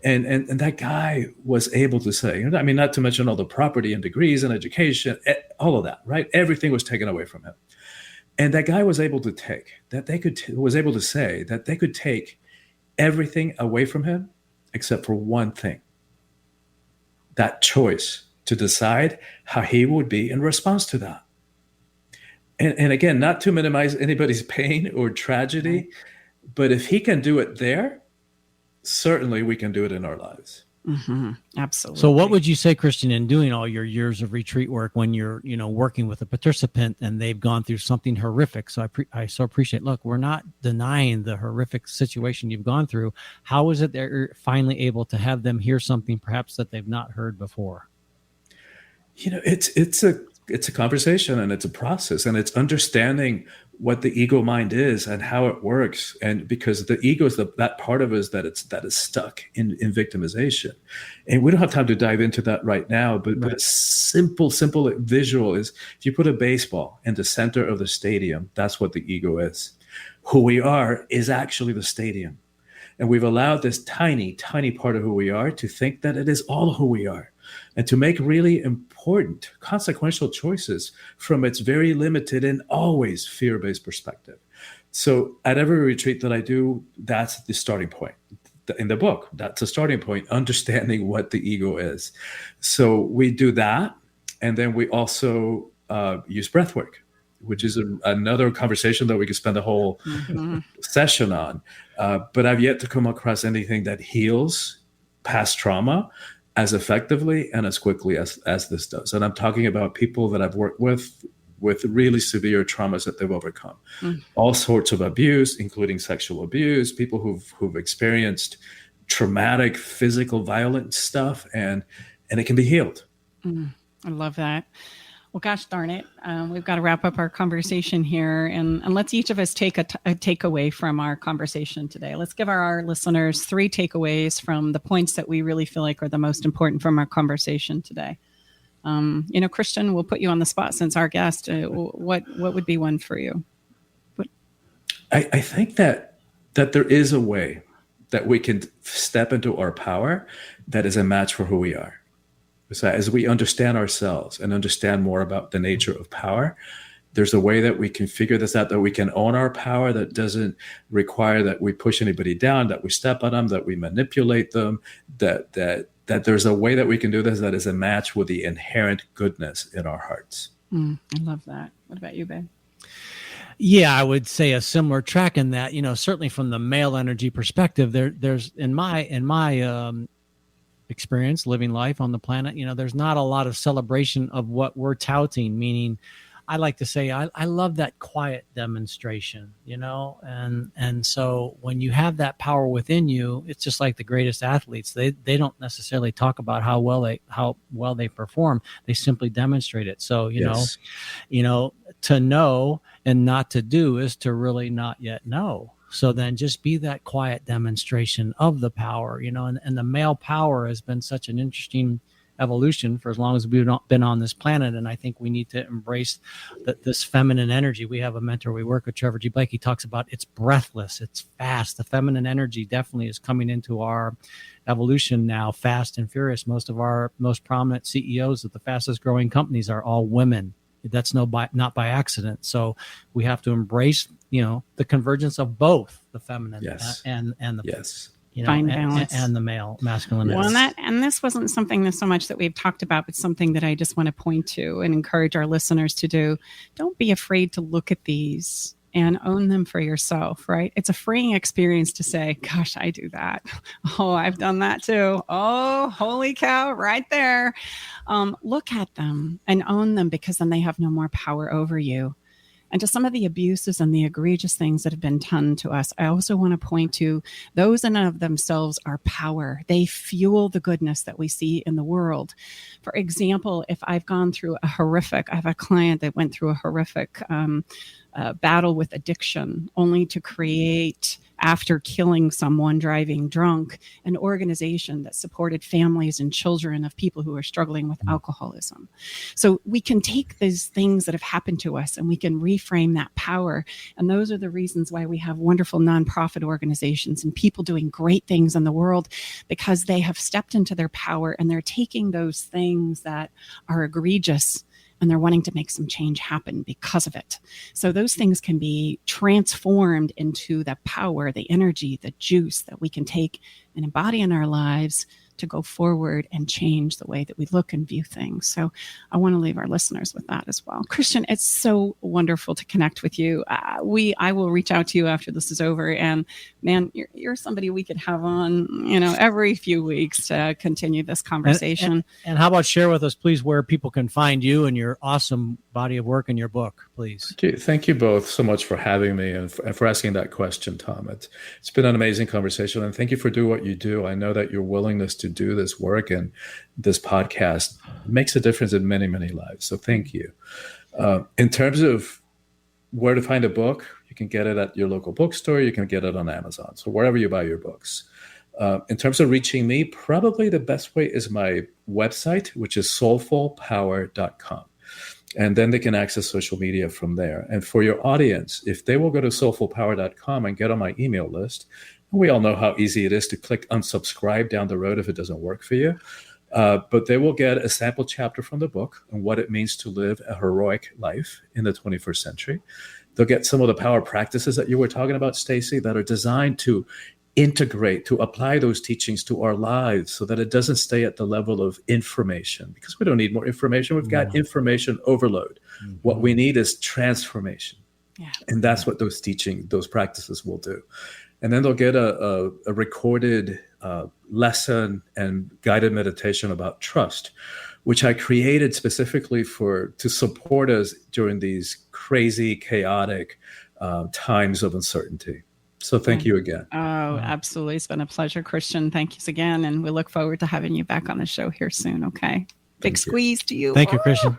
And that guy was able to say, I mean, not to mention all the property and degrees and education, all of that, right? Everything was taken away from him. And that guy was able to say that they could take everything away from him except for one thing. That choice to decide how he would be in response to that. And again, not to minimize anybody's pain or tragedy, but if he can do it there, certainly we can do it in our lives. Absolutely. So what would you say, Christian, in doing all your years of retreat work when you're, working with a participant and they've gone through something horrific? So I so appreciate, look, we're not denying the horrific situation you've gone through. How is it that you're finally able to have them hear something perhaps that they've not heard before? It's a conversation and it's a process and it's understanding what the ego mind is and how it works. And because the ego is that part of us that is stuck in victimization. And we don't have time to dive into that right now, but a simple visual is if you put a baseball in the center of the stadium, that's what the ego is. Who we are is actually the stadium. And we've allowed this tiny, tiny part of who we are to think that it is all who we are. and to make really important, consequential choices from its very limited and always fear-based perspective. So at every retreat that I do, that's the starting point. In the book, that's a starting point, understanding what the ego is. So we do that. And then we also use breathwork, which is another conversation that we could spend a whole session on. But I've yet to come across anything that heals past trauma as effectively and as quickly as this does. And I'm talking about people that I've worked with really severe traumas that they've overcome. All sorts of abuse, including sexual abuse, people who've experienced traumatic, physical, violent stuff, and it can be healed. I love that. Well, gosh darn it. We've got to wrap up our conversation here, and let's each of us take a takeaway from our conversation today. Let's give our listeners 3 takeaways from the points that we really feel like are the most important from our conversation today. Christian, we'll put you on the spot since our guest. What would be one for you? I think that there is a way that we can step into our power that is a match for who we are. So as we understand ourselves and understand more about the nature of power, there's a way that we can figure this out, that we can own our power, that doesn't require that we push anybody down, that we step on them, that we manipulate them, that there's a way that we can do this that is a match with the inherent goodness in our hearts. I love that. What about you, babe? Yeah, I would say a similar track in that, certainly from the male energy perspective, there's in my experience living life on the planet, there's not a lot of celebration of what we're touting, meaning I like to say I love that quiet demonstration, and so when you have that power within you, it's just like the greatest athletes. They don't necessarily talk about how well they perform. They simply demonstrate it. So Yes. To know and not to do is to really not yet know. So then just be that quiet demonstration of the power, and the male power has been such an interesting evolution for as long as we've been on this planet. And I think we need to embrace this feminine energy. We have a mentor we work with, Trevor G. Blake. He talks about it's breathless, it's fast. The feminine energy definitely is coming into our evolution now, fast and furious. Most of our most prominent CEOs of the fastest growing companies are all women. That's not by accident. So we have to embrace, the convergence of both the feminine and the yes. Find balance. And the male masculine. Well, and this wasn't something so much that we've talked about, but something that I just want to point to and encourage our listeners to do. Don't be afraid to look at these and own them for yourself, right? It's a freeing experience to say, gosh, I do that. Oh, I've done that too. Oh, holy cow, right there. Look at them and own them, because then they have no more power over you. And to some of the abuses and the egregious things that have been done to us, I also want to point to those in and of themselves are power. They fuel the goodness that we see in the world. For example, if I've gone through I have a client that went through a horrific battle with addiction, only to create, after killing someone driving drunk, an organization that supported families and children of people who are struggling with alcoholism. So we can take these things that have happened to us and we can reframe that power. And those are the reasons why we have wonderful nonprofit organizations and people doing great things in the world, because they have stepped into their power and they're taking those things that are egregious and they're wanting to make some change happen because of it. So those things can be transformed into the power, the energy, the juice that we can take and embody in our lives to go forward and change the way that we look and view things. So I want to leave our listeners with that as well. Christian, it's so wonderful to connect with you. I will reach out to you after this is over, and man, you're somebody we could have on, every few weeks to continue this conversation. And how about share with us, please, where people can find you and your awesome body of work and your book, please. Thank you both so much for having me and for asking that question, Tom. It's been an amazing conversation, and thank you for doing what you do. I know that your willingness to do this work and this podcast makes a difference in many, many lives. So thank you. In terms of where to find a book, you can get it at your local bookstore. You can get it on Amazon. So wherever you buy your books. In terms of reaching me, probably the best way is my website, which is soulfulpower.com. And then they can access social media from there. And for your audience, if they will go to soulfulpower.com and get on my email list, we all know how easy it is to click unsubscribe down the road if it doesn't work for you. But they will get a sample chapter from the book on what it means to live a heroic life in the 21st century. They'll get some of the power practices that you were talking about, Stacey, that are designed to integrate, to apply those teachings to our lives so that it doesn't stay at the level of information, because we don't need more information. We've got information overload. Mm-hmm. What we need is transformation. Yeah. And that's what those practices will do. And then they'll get a recorded lesson and guided meditation about trust, which I created specifically to support us during these crazy, chaotic times of uncertainty. So thank you again. Oh, absolutely. It's been a pleasure, Christian. Thank you again. And we look forward to having you back on the show here soon. Okay. Big squeeze to you. Thank you, Christian.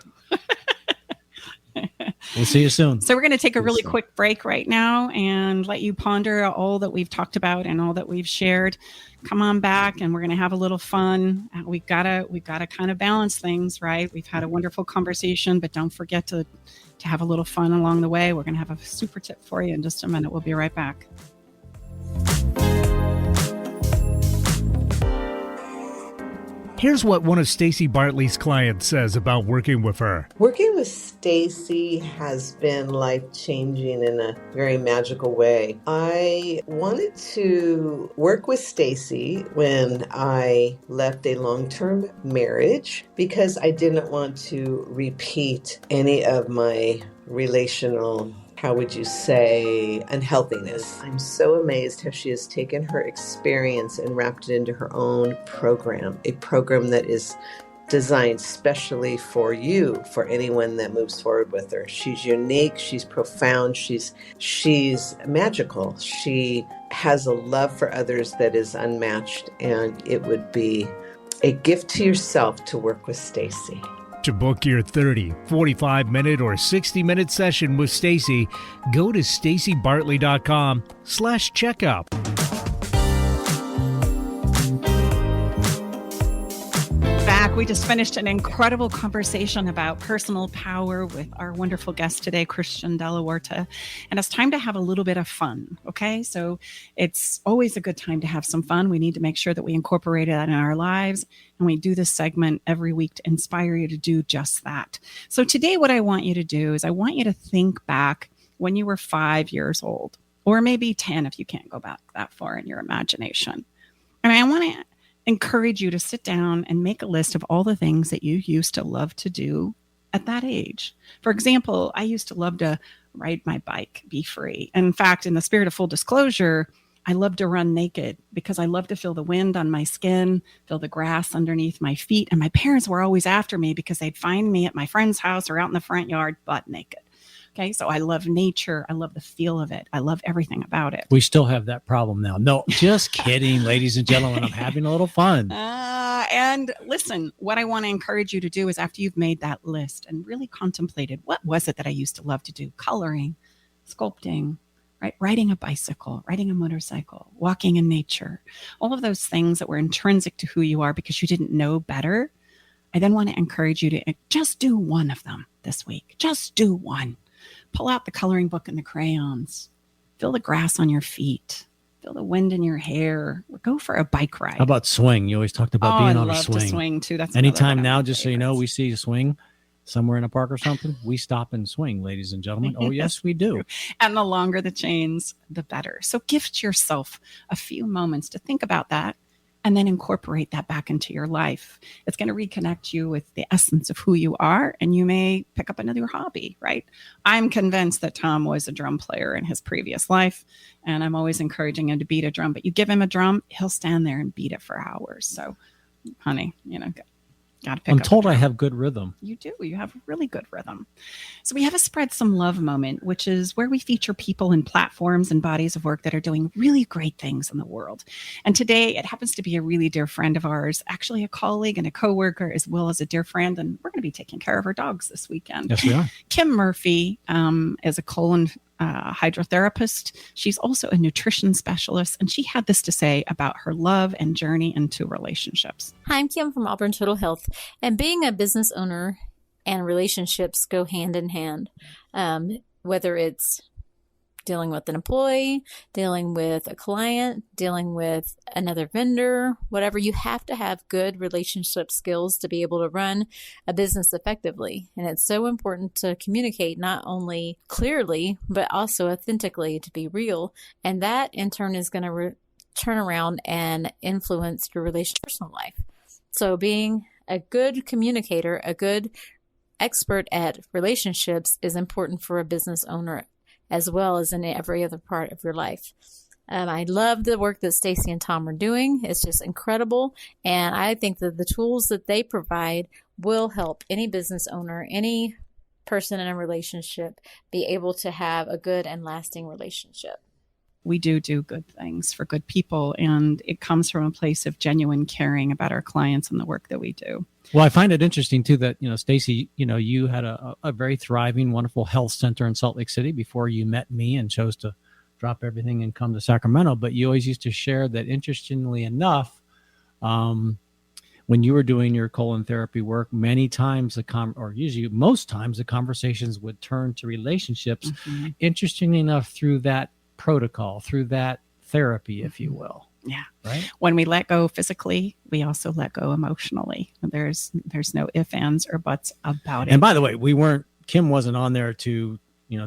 We'll see you soon. So we're going to take a really quick break right now and let you ponder all that we've talked about and all that we've shared. Come on back and we're going to have a little fun. We've got to kind of balance things, right? We've had a wonderful conversation, but don't forget to have a little fun along the way. We're going to have a super tip for you in just a minute. We'll be right back. Here's what one of Stacey Bartley's clients says about working with her. Working with Stacey has been life-changing in a very magical way. I wanted to work with Stacey when I left a long-term marriage because I didn't want to repeat any of my relational, how would you say, unhealthiness. I'm so amazed how she has taken her experience and wrapped it into her own program, a program that is designed specially for you, for anyone that moves forward with her. She's unique, she's profound, she's magical. She has a love for others that is unmatched, and it would be a gift to yourself to work with Stacey. To book your 30, 45-minute, or 60-minute session with Stacey, go to staceybartley.com/checkup. Back, we just finished an incredible conversation about personal power with our wonderful guest today, Christian de la Huerta. And it's time to have a little bit of fun, okay? So it's always a good time to have some fun. We need to make sure that we incorporate that in our lives. And we do this segment every week to inspire you to do just that. So today what I want you to do is I want you to think back when you were 5 years old, or maybe 10 if you can't go back that far in your imagination. And I want to encourage you to sit down and make a list of all the things that you used to love to do at that age. For example, I used to love to ride my bike, be free. And in fact, in the spirit of full disclosure, I love to run naked because I love to feel the wind on my skin, feel the grass underneath my feet. And my parents were always after me because they'd find me at my friend's house or out in the front yard, butt naked. Okay, so I love nature. I love the feel of it. I love everything about it. We still have that problem now. No, just kidding, ladies and gentlemen. I'm having a little fun. And listen, what I want to encourage you to do is after you've made that list and really contemplated, what was it that I used to love to do? Coloring, sculpting, right? Riding a bicycle, riding a motorcycle, walking in nature, all of those things that were intrinsic to who you are because you didn't know better. I then want to encourage you to just do one of them this week. Just do one. Pull out the coloring book and the crayons. Feel the grass on your feet. Feel the wind in your hair. Or go for a bike ride. How about swing? You always talked about being on a swing. I love to swing too. That's anytime now, just so you know, we see a swing somewhere in a park or something, we stop and swing, ladies and gentlemen. Oh, yes, we do. And the longer the chains, the better. So gift yourself a few moments to think about that and then incorporate that back into your life. It's going to reconnect you with the essence of who you are, and you may pick up another hobby, right? I'm convinced that Tom was a drum player in his previous life, and I'm always encouraging him to beat a drum. But you give him a drum, he'll stand there and beat it for hours. So, honey, got to pick I'm up told I have good rhythm. You do. You have really good rhythm. So we have a Spread Some Love moment, which is where we feature people and platforms and bodies of work that are doing really great things in the world. And today it happens to be a really dear friend of ours, actually a colleague and a coworker, as well as a dear friend. And we're going to be taking care of her dogs this weekend. Yes, we are. Kim Murphy is a colon hydrotherapist. She's also a nutrition specialist, and she had this to say about her love and journey into relationships. Hi, I'm Kim from Auburn Total Health, and being a business owner and relationships go hand in hand. Whether it's dealing with an employee, dealing with a client, dealing with another vendor, whatever. You have to have good relationship skills to be able to run a business effectively. And it's so important to communicate not only clearly, but also authentically, to be real. And that in turn is going to turn around and influence your personal life. So being a good communicator, a good expert at relationships is important for a business owner as well as in every other part of your life. I love the work that Stacy and Tom are doing. It's just incredible. And I think that the tools that they provide will help any business owner, any person in a relationship be able to have a good and lasting relationship. We do good things for good people, and it comes from a place of genuine caring about our clients and the work that we do. Well, I find it interesting too that, Stacy, you had a very thriving, wonderful health center in Salt Lake City before you met me and chose to drop everything and come to Sacramento. But you always used to share that, interestingly enough, when you were doing your colon therapy work, many times most times the conversations would turn to relationships. Mm-hmm. Interestingly enough, through that protocol, through that therapy, if you will. Yeah. Right. When we let go physically, we also let go emotionally. There's no ifs, ands, or buts about it. And by the way, Kim wasn't on there to,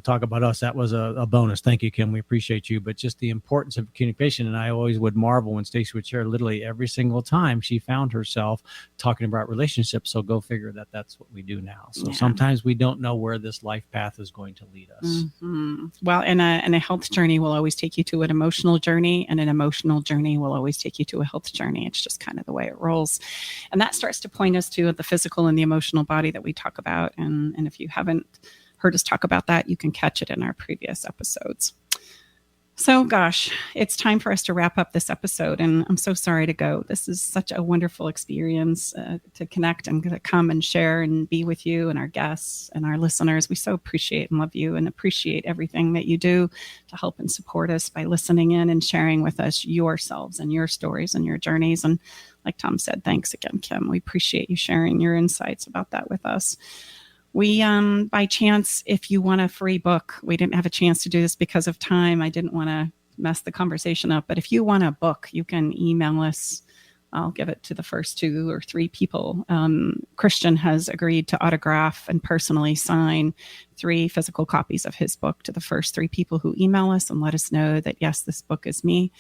talk about us. That was a bonus. Thank you, Kim. We appreciate you. But just the importance of communication. And I always would marvel when Stacey would share literally every single time she found herself talking about relationships. So go figure that's what we do now. So sometimes we don't know where this life path is going to lead us. Mm-hmm. Well, and a health journey will always take you to an emotional journey, and an emotional journey will always take you to a health journey. It's just kind of the way it rolls. And that starts to point us to the physical and the emotional body that we talk about. And if you haven't heard us talk about that, you can catch it in our previous episodes. So gosh, it's time for us to wrap up this episode, and I'm so sorry to go. This is such a wonderful experience to connect and to come and share and be with you and our guests and our listeners. We so appreciate and love you and appreciate everything that you do to help and support us by listening in and sharing with us yourselves and your stories and your journeys. And like Tom said, thanks again, Kim. We appreciate you sharing your insights about that with us. We, by chance, if you want a free book, we didn't have a chance to do this because of time. I didn't want to mess the conversation up, but if you want a book, you can email us. I'll give it to the first 2 or 3 people. Christian has agreed to autograph and personally sign 3 physical copies of his book to the first 3 people who email us and let us know that, yes, this book is me.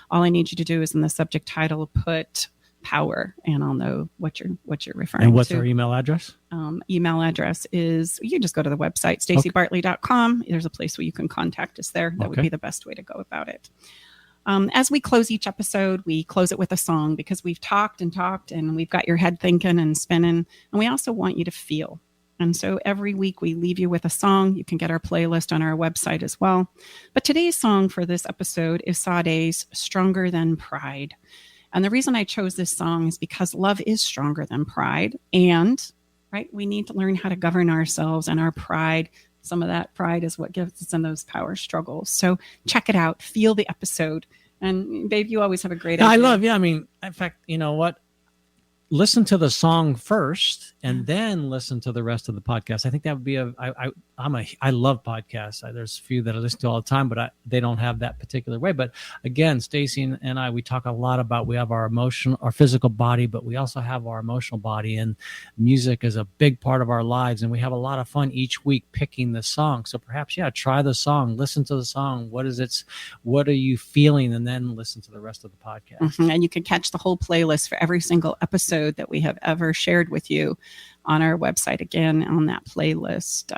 All I need you to do is in the subject title, put power, and I'll know what you're referring to. And what's our email address? Email address is, you just go to the website, stacybartley.com. There's a place where you can contact us there. That would be the best way to go about it. As we close each episode, we close it with a song because we've talked and we've got your head thinking and spinning, and we also want you to feel. And so every week we leave you with a song. You can get our playlist on our website as well. But today's song for this episode is Sade's Stronger Than Pride. And the reason I chose this song is because love is stronger than pride. And, right, we need to learn how to govern ourselves and our pride. Some of that pride is what gives us in those power struggles. So check it out. Feel the episode. And, babe, you always have a great idea. In fact, you know what? Listen to the song first and then listen to the rest of the podcast. I think that would be I love podcasts. There's a few that I listen to all the time, but they don't have that particular way. But again, Stacy and I, we talk a lot about, we have our physical body, but we also have our emotional body, and music is a big part of our lives. And we have a lot of fun each week picking the song. So perhaps, try the song, listen to the song. What are you feeling? And then listen to the rest of the podcast. Mm-hmm. And you can catch the whole playlist for every single episode that we have ever shared with you on our website, again, on that playlist,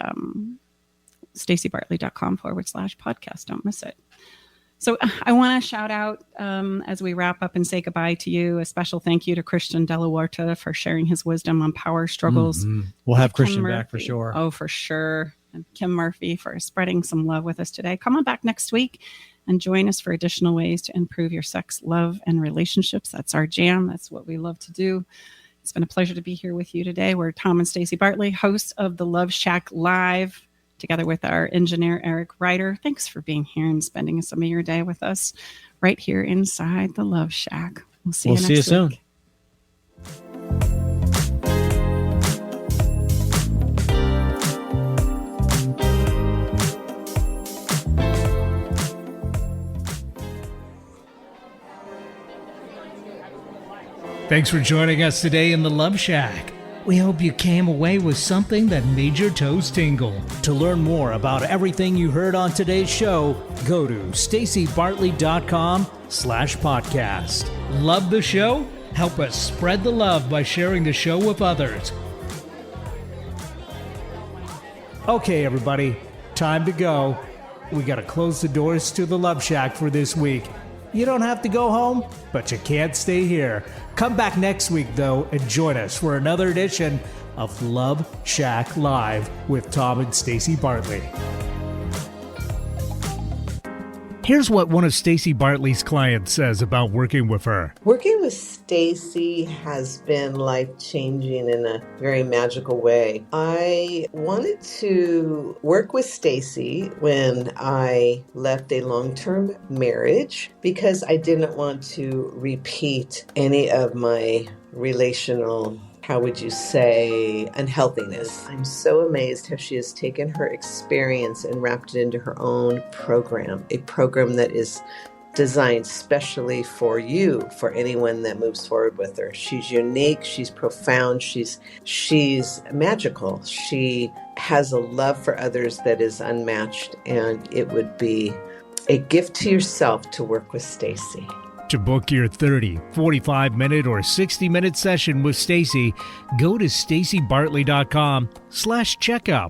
stacybartley.com/podcast. Don't miss it. So I want to shout out, as we wrap up and say goodbye to you, a special thank you to Christian de la Huerta for sharing his wisdom on power struggles. Mm-hmm. We'll have Christian back for sure. Oh, for sure. And Kim Murphy for spreading some love with us today. Come on back next week and join us for additional ways to improve your sex, love, and relationships. That's our jam. That's what we love to do. It's been a pleasure to be here with you today. We're Tom and Stacy Bartley, hosts of the Love Shack Live, together with our engineer, Eric Ryder. Thanks for being here and spending some of your day with us right here inside the Love Shack. We'll see you next week. Soon. Thanks for joining us today in the Love Shack. We hope you came away with something that made your toes tingle. To learn more about everything you heard on today's show, go to stacybartley.com/podcast. Love the show? Help us spread the love by sharing the show with others. Okay, everybody, time to go. We got to close the doors to the Love Shack for this week. You don't have to go home, but you can't stay here. Come back next week, though, and join us for another edition of Love Shack Live with Tom and Stacy Bartley. Here's what one of Stacy Bartley's clients says about working with her. Working with Stacy has been life-changing in a very magical way. I wanted to work with Stacy when I left a long-term marriage because I didn't want to repeat any of my relational, how would you say, unhealthiness. I'm so amazed how she has taken her experience and wrapped it into her own program, a program that is designed specially for you, for anyone that moves forward with her. She's unique, she's profound, she's magical. She has a love for others that is unmatched, and it would be a gift to yourself to work with Stacy. To book your 30, 45-minute, or 60-minute session with Stacy, go to stacybartley.com/checkup.